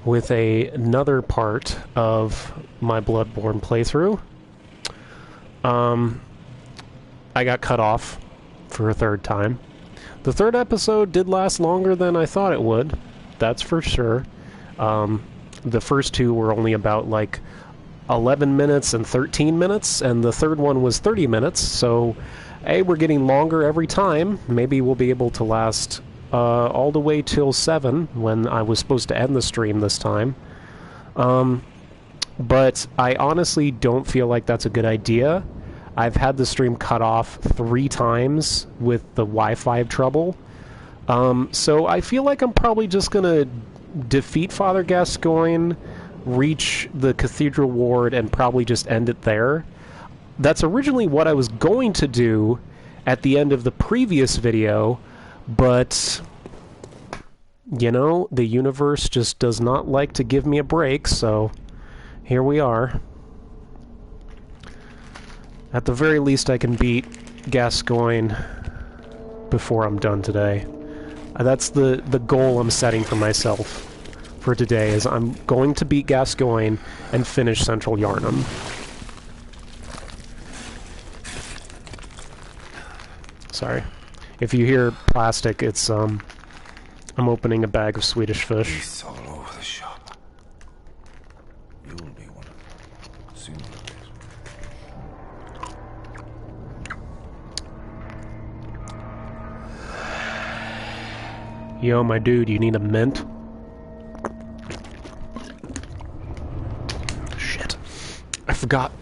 with another part of my Bloodborne playthrough. I got cut off for a third time. The third episode did last longer than I thought it would, that's for sure. The first two were only about like 11 minutes and 13 minutes, and the third one was 30 minutes, so hey, we're getting longer every time. Maybe we'll be able to last all the way till 7, when I was supposed to end the stream this time. But I honestly don't feel like that's a good idea. I've had the stream cut off 3 times with the Wi-Fi trouble. So I feel like I'm probably just gonna defeat Father Gascoigne, reach the Cathedral Ward, and probably just end it there. That's originally what I was going to do at the end of the previous video, but, you know, the universe just does not like to give me a break, so here we are. At the very least, I can beat Gascoigne before I'm done today. That's the goal I'm setting for myself for today, is I'm going to beat Gascoigne and finish Central Yharnam. Sorry. If you hear plastic, it's, I'm opening a bag of Swedish fish. It's all over the shop. You'll be one of them sooner or later. Yo, my dude, you need a mint? Shit. I forgot.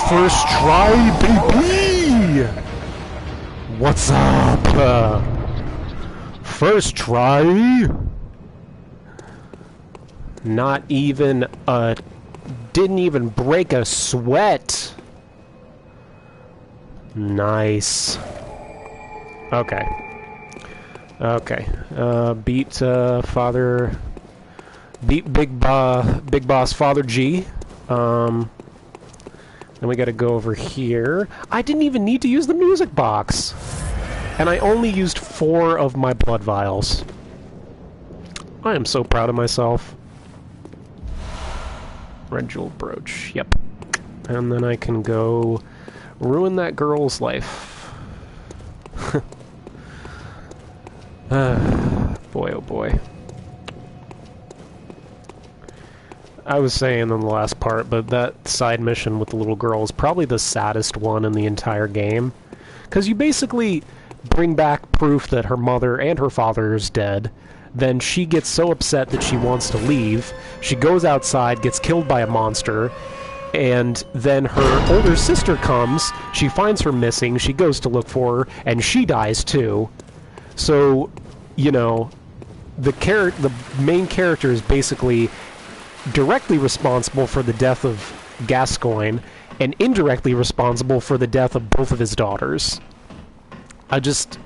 First try, baby! What's up? First try? Not even didn't even break a sweat. Nice. Okay. Okay. Beat Big Boss Father G. Then we gotta go over here. I didn't even need to use the music box! And I only used 4 of my blood vials. I am so proud of myself. Red jewel brooch, yep. And then I can go ruin that girl's life. Boy, oh boy. I was saying in the last part, but that side mission with the little girl is probably the saddest one in the entire game. Because you basically bring back proof that her mother and her father is dead. Then she gets so upset that she wants to leave. She goes outside, gets killed by a monster, and then her older sister comes, she finds her missing, she goes to look for her, and she dies too. So, you know, the main character is basically directly responsible for the death of Gascoigne, and indirectly responsible for the death of both of his daughters. I just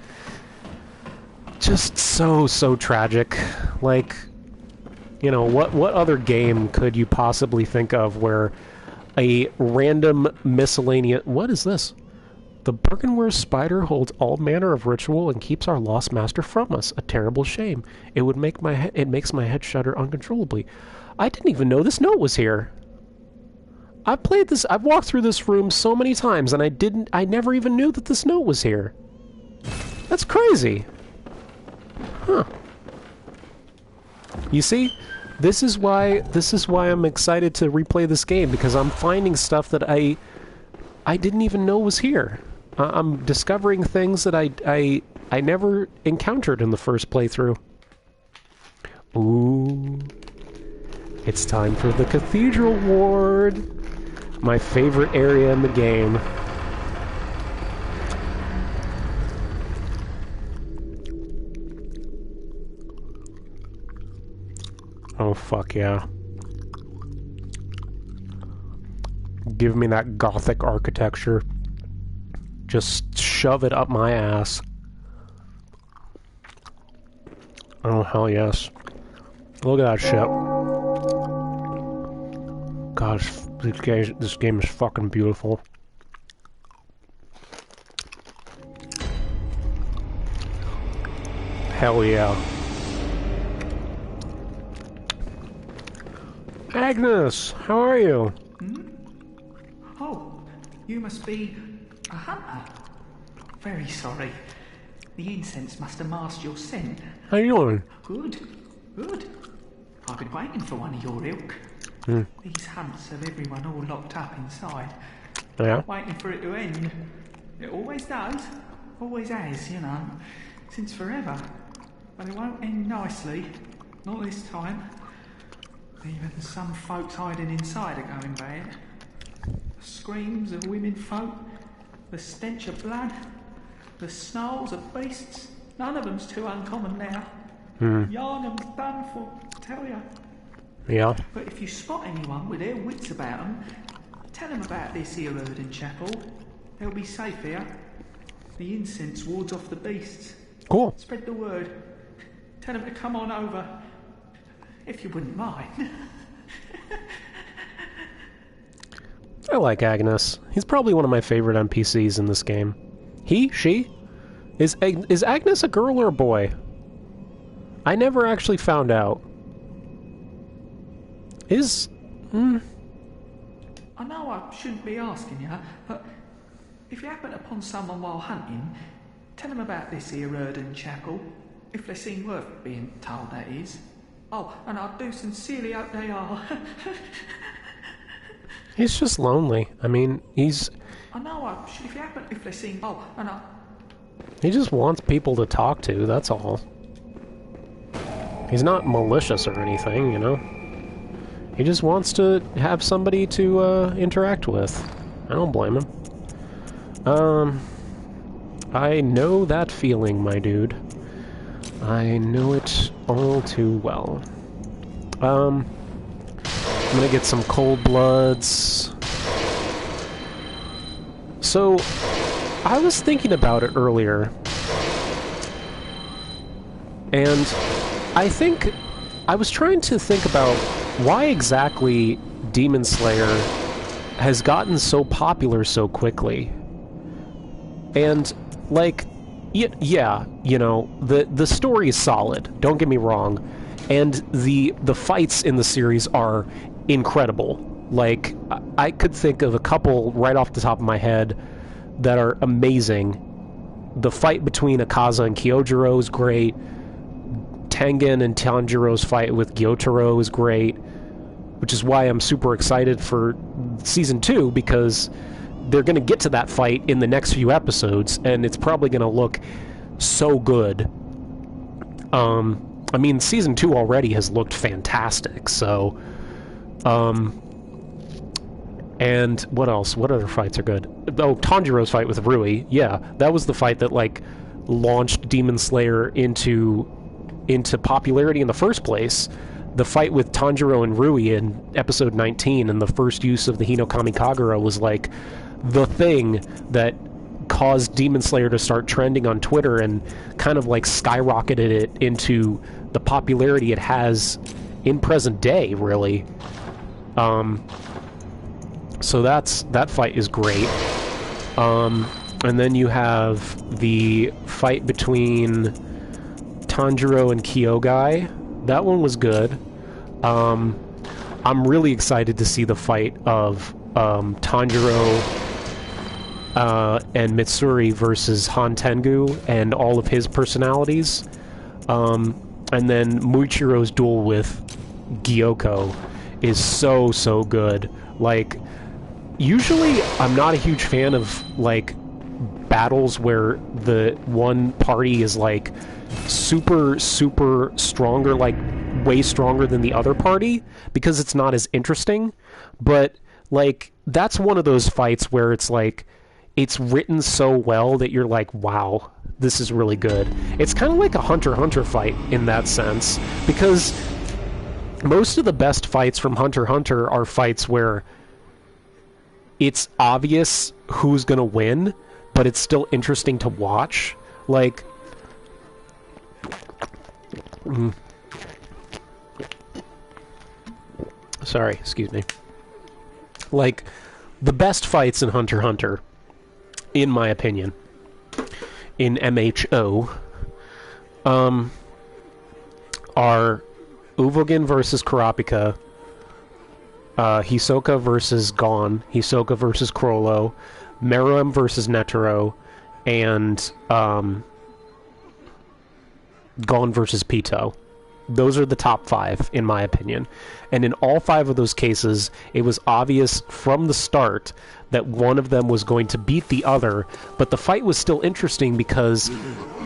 so tragic. Like, you know, what other game could you possibly think of where a random miscellaneous... What is this? The Birkenware spider holds all manner of ritual and keeps our lost master from us. A terrible shame. It makes my head shudder uncontrollably. I didn't even know this note was here. I've walked through this room so many times, and I never even knew that this note was here. That's crazy. Huh. You see? This is why I'm excited to replay this game, because I'm finding stuff that I didn't even know was here. I'm discovering things that I never encountered in the first playthrough. Ooh. It's time for the Cathedral Ward. My favorite area in the game. Oh, fuck yeah. Give me that Gothic architecture. Just shove it up my ass. Oh, hell yes. Look at that shit. Gosh, this game is fucking beautiful. Hell yeah. Agnes, how are you? Hmm? Oh, you must be a hunter. Very sorry. The incense must have masked your scent. How you doing? Good, good. I've been waiting for one of your ilk. These hunts have everyone all locked up inside. Yeah? Waiting for it to end. It always does. Always has, you know. Since forever. But it won't end nicely. Not this time. Even some folks hiding inside are going bad. The screams of women folk, the stench of blood, the snarls of beasts. None of them's too uncommon now. Yarnham's done for, I tell ya. Yeah? But if you spot anyone with their wits about them, tell them about this here Erden Chapel. They'll be safe here. The incense wards off the beasts. Cool. Spread the word. Tell them to come on over. If you wouldn't mind. I like Agnes. He's probably one of my favorite NPCs in this game. He? She? Is Agnes a girl or a boy? I never actually found out. I know I shouldn't be asking you, but if you happen upon someone while hunting, tell them about this here Erden Chapel. If they seem worth being told, that is. Oh, and I do sincerely hope they are. He's just lonely. I mean, he's... I know if they seem... Oh, and He just wants people to talk to, that's all. He's not malicious or anything, you know? He just wants to have somebody to interact with. I don't blame him. I know that feeling, my dude. I know it all too well. I'm gonna get some cold bloods. So, I was thinking about it earlier, and I was trying to think about why exactly Demon Slayer has gotten so popular so quickly. And, like, yeah, you know, the story is solid, don't get me wrong, and the fights in the series are incredible. Like, I could think of a couple right off the top of my head that are amazing. The fight between Akaza and Kyojiro is great. Tengen and Tanjiro's fight with Gyotaro is great, which is why I'm super excited for Season 2, because they're going to get to that fight in the next few episodes, and it's probably going to look so good. I mean, Season 2 already has looked fantastic, so... and what else? What other fights are good? Oh, Tanjiro's fight with Rui. Yeah, that was the fight that, like, launched Demon Slayer into popularity in the first place. The fight with Tanjiro and Rui in episode 19 and the first use of the Hinokami Kagura was, like, the thing that caused Demon Slayer to start trending on Twitter and kind of, like, skyrocketed it into the popularity it has in present day, really. So that fight is great. And then you have the fight between Tanjiro and Kyogai. That one was good. I'm really excited to see the fight of Tanjiro and Mitsuri versus Han Tengu and all of his personalities. And then Muichiro's duel with Gyoko is so good. Like, usually I'm not a huge fan of, like, battles where the one party is, like, super stronger, like, way stronger than the other party, because it's not as interesting. But, like, that's one of those fights where it's, like, it's written so well that you're like, wow, this is really good. It's kind of like a Hunter x Hunter fight in that sense, because most of the best fights from Hunter x Hunter are fights where it's obvious who's gonna win, but it's still interesting to watch. Like, sorry, excuse me. Like, the best fights in Hunter x Hunter, in my opinion, in MHO, are Uvogin versus Kurapika, Hisoka versus Gon, Hisoka versus Chrollo, Meruem versus Netero, and Gon versus Pito. Those are the top 5, in my opinion. And in all 5 of those cases, it was obvious from the start that one of them was going to beat the other, but the fight was still interesting because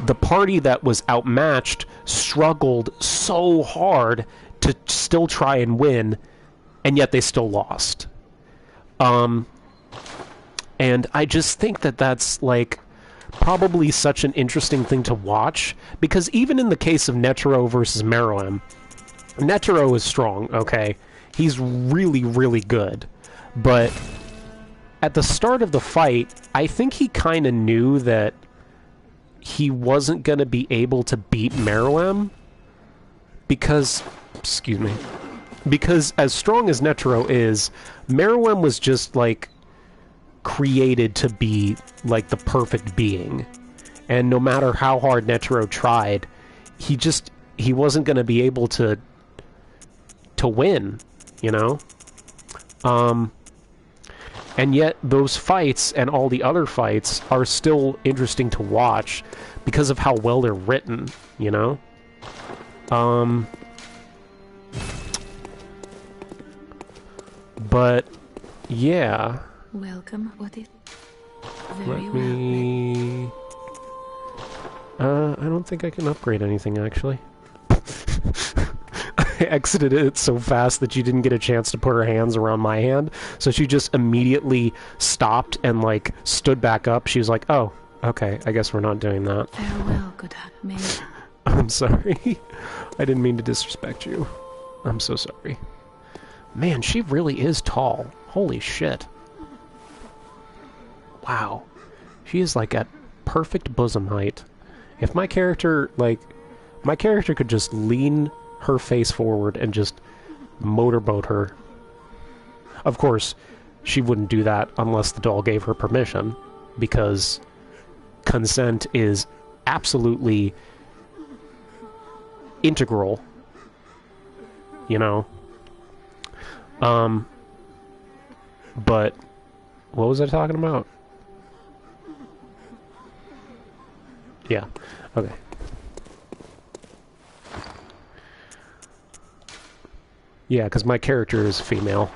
the party that was outmatched struggled so hard to still try and win, and yet they still lost. And I just think that that's, like, probably such an interesting thing to watch, because even in the case of Netero versus Meruem, Netero is strong, okay? He's really good. But at the start of the fight, I think he kind of knew that he wasn't going to be able to beat Meruem because... excuse me. Because as strong as Netero is, Meruem was just, like, created to be, like, the perfect being. And no matter how hard Netero tried, he wasn't going to be able to win, you know? And yet those fights and all the other fights are still interesting to watch because of how well they're written, you know? But yeah. Welcome. What is Let me... I don't think I can upgrade anything, actually. I exited it so fast that she didn't get a chance to put her hands around my hand, so she just immediately stopped and, like, stood back up. She was like, oh, okay, I guess we're not doing that. Farewell, good maid. I'm sorry. I didn't mean to disrespect you. I'm so sorry. Man, she really is tall. Holy shit. Wow. She is, like, at perfect bosom height. If my character, like... my character could just lean her face forward and just motorboat her. Of course, she wouldn't do that unless the doll gave her permission, because consent is absolutely integral, you know? But what was I talking about? Yeah, okay. Yeah, because my character is female.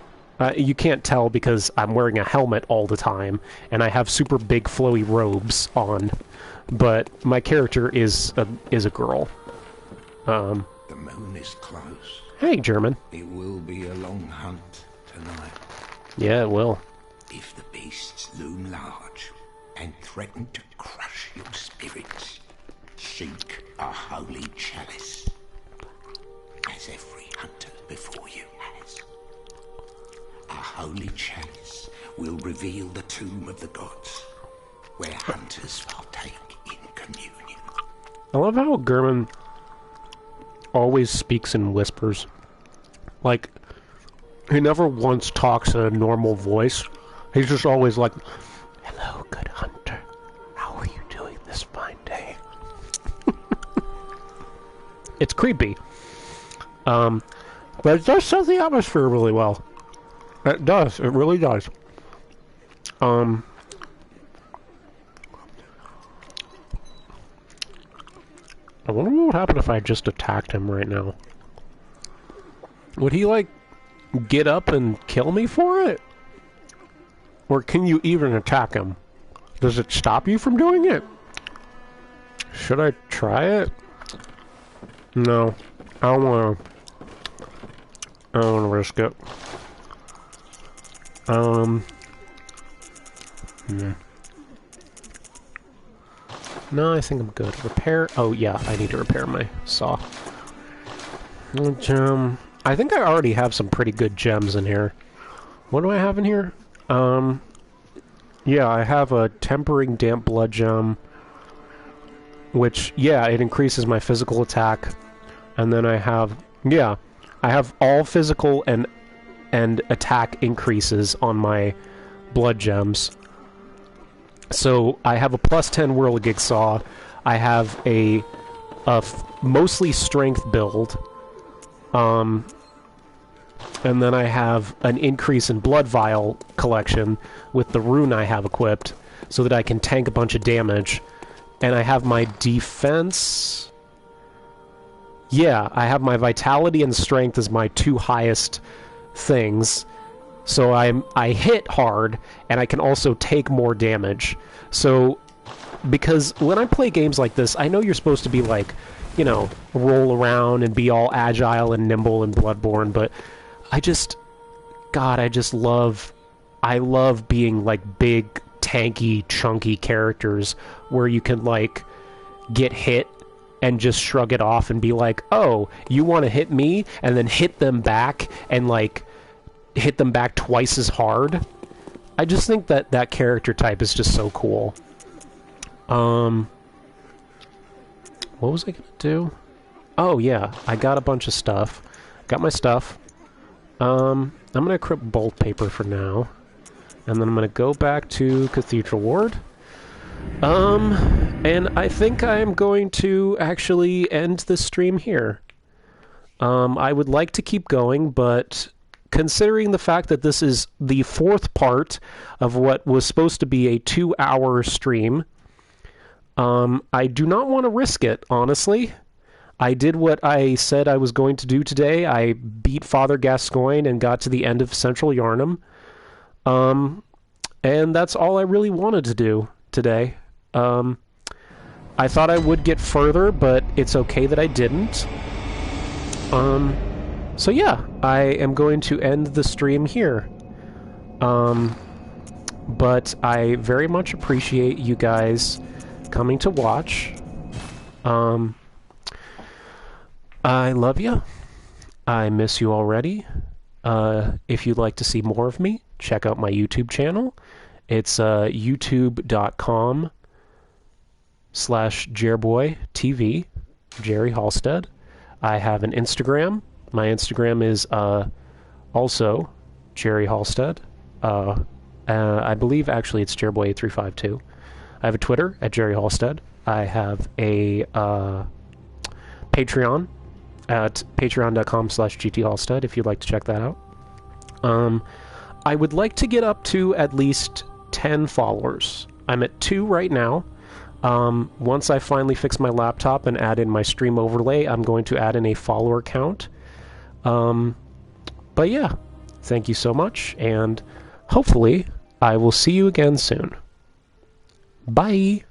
You can't tell because I'm wearing a helmet all the time, and I have super big flowy robes on, but my character is a girl. The moon is close. Hey, German. It will be a long hunt tonight. Yeah, it will. If the beasts loom large and threaten to crush your spirits, seek a holy chalice, as every hunter before you has. A holy chalice will reveal the tomb of the gods, where hunters partake in communion. I love how German always speaks in whispers. Like, he never once talks in a normal voice. He's just always like, hello, good hunter. How are you doing this fine day? It's creepy. But it does set the atmosphere really well. It does. It really does. I wonder what would happen if I just attacked him right now. Would he, like, get up and kill me for it? Or can you even attack him? Does it stop you from doing it? Should I try it? No. I don't want to risk it. No, I think I'm good. Repair... Oh, yeah, I need to repair my saw. Gem. I think I already have some pretty good gems in here. What do I have in here? Yeah, I have a Tempering Damp Blood Gem, which, yeah, it increases my physical attack. And then I have... Yeah, I have all physical and attack increases on my blood gems. So I have a +10 Whirligig Saw. I have a mostly strength build. And then I have an increase in Blood Vial collection with the rune I have equipped, so that I can tank a bunch of damage. And I have my defense... Yeah, I have my Vitality and Strength as my two highest things. So I hit hard, and I can also take more damage. So, because when I play games like this, I know you're supposed to be like, you know, roll around and be all agile and nimble in Bloodborne, but I love being like big, tanky, chunky characters where you can like get hit and just shrug it off and be like, oh, you want to hit me? And then hit them back and like hit them back twice as hard. I just think that that character type is just so cool. What was I gonna do? Oh yeah, I got a bunch of stuff. Got my stuff. I'm gonna equip bolt paper for now. And then I'm gonna go back to Cathedral Ward. And I think I'm going to actually end the stream here. I would like to keep going, but considering the fact that this is the fourth part of what was supposed to be a 2-hour stream, I do not want to risk it, honestly. I did what I said I was going to do today. I beat Father Gascoigne and got to the end of Central Yharnam. And that's all I really wanted to do today. I thought I would get further, but it's okay that I didn't. So yeah, I am going to end the stream here. But I very much appreciate you guys coming to watch. I love you. I miss you already. If you'd like to see more of me, check out my YouTube channel. It's youtube.com/JerboyTV, Jerry Halstead. I have an Instagram. My Instagram is also Jerry Halstead. I believe actually it's Jerboy8352. I have a Twitter at Jerry Halstead. I have a Patreon at patreon.com/GTHalstead if you'd like to check that out. I would like to get up to at least 10 followers. I'm at 2 right now. Once I finally fix my laptop and add in my stream overlay, I'm going to add in a follower count. But yeah, thank you so much, and hopefully I will see you again soon. Bye!